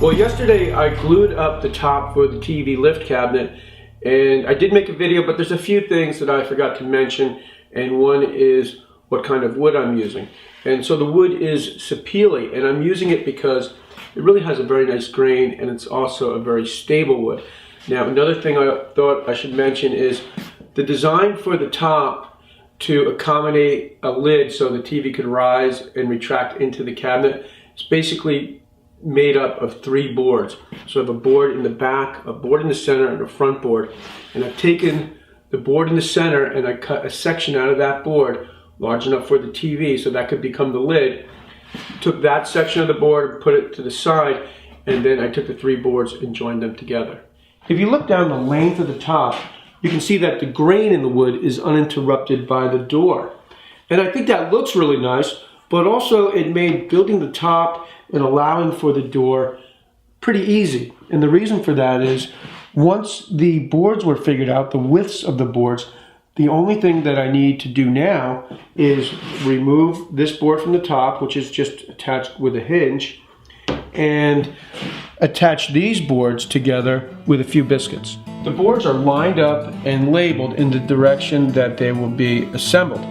Well, yesterday I glued up the top for the TV lift cabinet, and I did make a video, but there's a few things that I forgot to mention, and one is what kind of wood I'm using. And so the wood is sapele, and I'm using it because it really has a very nice grain, and it's also a very stable wood. Now, another thing I thought I should mention is the design for the top to accommodate a lid so the TV could rise and retract into the cabinet. It's basically made up of 3 boards. So I have a board in the back, a board in the center, and a front board. And I've taken the board in the center and I cut a section out of that board large enough for the TV so that could become the lid. Took that section of the board, put it to the side, and then I took the 3 boards and joined them together. If you look down the length of the top, you can see that the grain in the wood is uninterrupted by the door. And I think that looks really nice, but also it made building the top and allowing for the door pretty easy. And the reason for that is once the boards were figured out, the widths of the boards, the only thing that I need to do now is remove this board from the top, which is just attached with a hinge, and attach these boards together with a few biscuits. The boards are lined up and labeled in the direction that they will be assembled.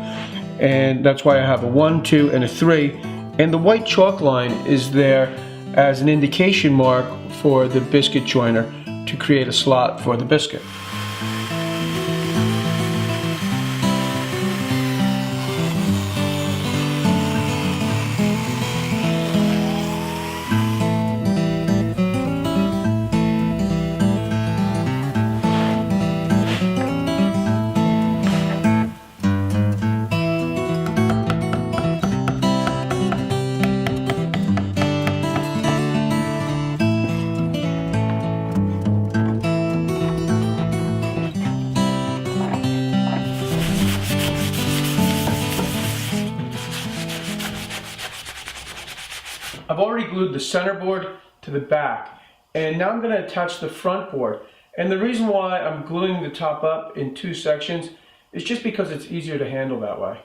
And that's why I have a 1, 2, and a 3. And the white chalk line is there as an indication mark for the biscuit joiner to create a slot for the biscuit. I've already glued the center board to the back, and now I'm going to attach the front board. And the reason why I'm gluing the top up in 2 sections is just because it's easier to handle that way.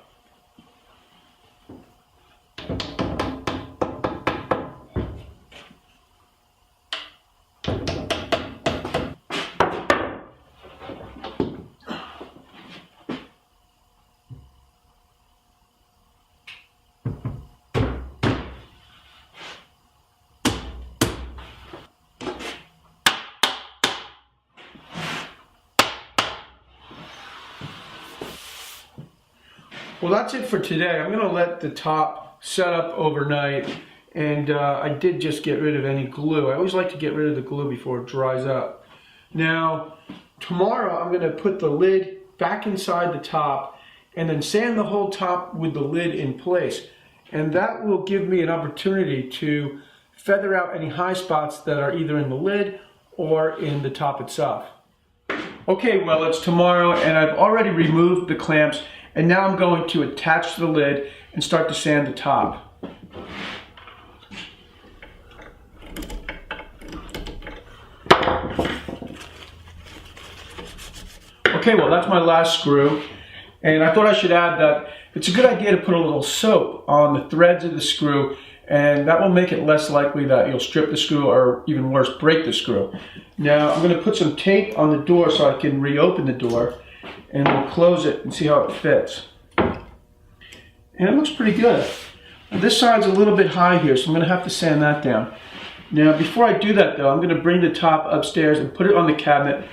Well, that's it for today. I'm going to let the top set up overnight, and I did just get rid of any glue. I always like to get rid of the glue before it dries up. Now, tomorrow I'm going to put the lid back inside the top and then sand the whole top with the lid in place. And that will give me an opportunity to feather out any high spots that are either in the lid or in the top itself. Okay, well, it's tomorrow and I've already removed the clamps. And now I'm going to attach the lid and start to sand the top. Okay, well, that's my last screw. And I thought I should add that it's a good idea to put a little soap on the threads of the screw, and that will make it less likely that you'll strip the screw or even worse, break the screw. Now I'm going to put some tape on the door so I can reopen the door. And we'll close it and see how it fits. And it looks pretty good. This side's a little bit high here, so I'm going to have to sand that down. Now, before I do that though, I'm going to bring the top upstairs and put it on the cabinet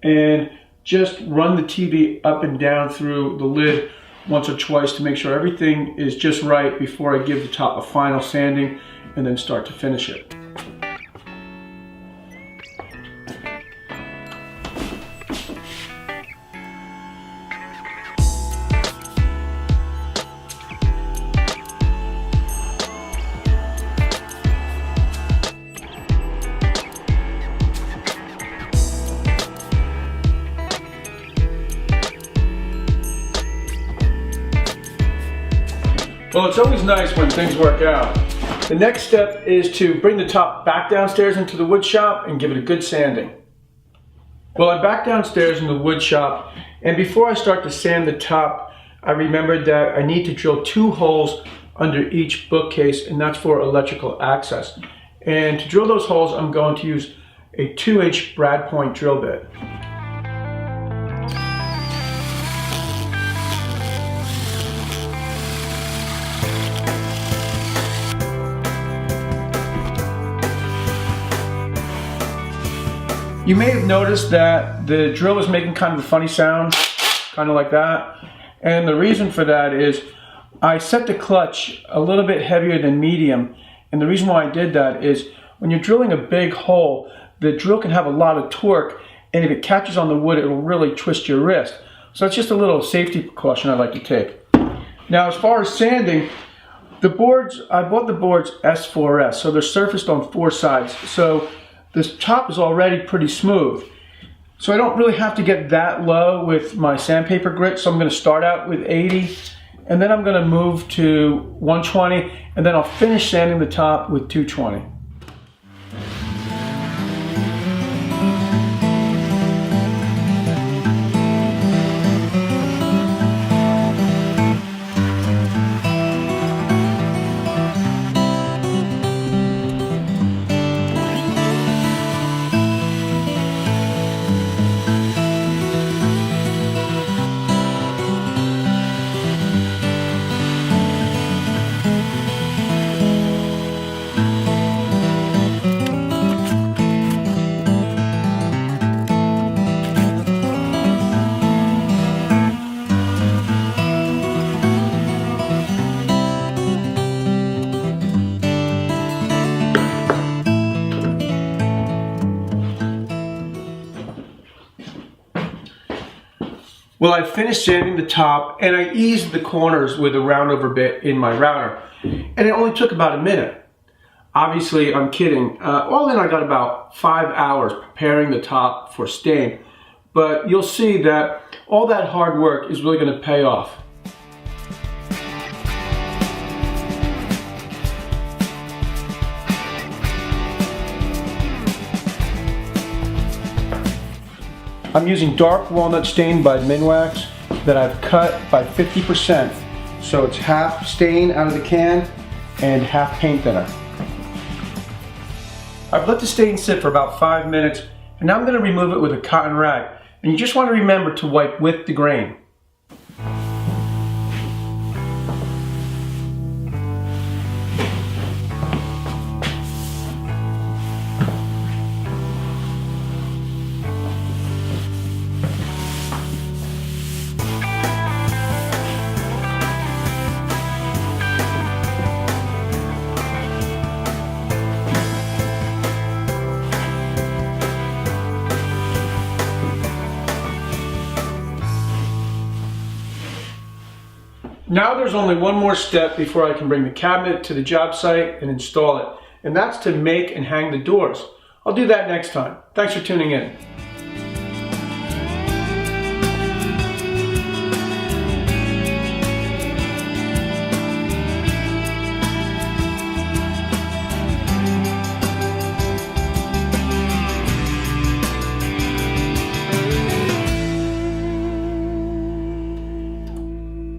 and just run the TV up and down through the lid once or twice to make sure everything is just right before I give the top a final sanding and then start to finish it. Well, it's always nice when things work out. The next step is to bring the top back downstairs into the wood shop and give it a good sanding. Well, I'm back downstairs in the wood shop, and before I start to sand the top, I remembered that I need to drill 2 holes under each bookcase, and that's for electrical access. And to drill those holes, I'm going to use a 2-inch brad point drill bit. You may have noticed that the drill was making kind of a funny sound, kind of like that. And the reason for that is I set the clutch a little bit heavier than medium. And the reason why I did that is when you're drilling a big hole, the drill can have a lot of torque, and if it catches on the wood, it will really twist your wrist. So that's just a little safety precaution I like to take. Now, as far as sanding, the boards, I bought the boards S4S, so they're surfaced on 4 sides. So this top is already pretty smooth. So I don't really have to get that low with my sandpaper grit, so I'm going to start out with 80, and then I'm going to move to 120, and then I'll finish sanding the top with 220. Well, I finished sanding the top and I eased the corners with a round over bit in my router. And it only took about a minute. Obviously, I'm kidding. All in, I got about 5 hours preparing the top for stain. But you'll see that all that hard work is really going to pay off. I'm using dark walnut stain by Minwax that I've cut by 50%. So it's half stain out of the can and half paint thinner. I've let the stain sit for about 5 minutes, and now I'm going to remove it with a cotton rag. And you just want to remember to wipe with the grain. Now there's only one more step before I can bring the cabinet to the job site and install it, and that's to make and hang the doors. I'll do that next time. Thanks for tuning in.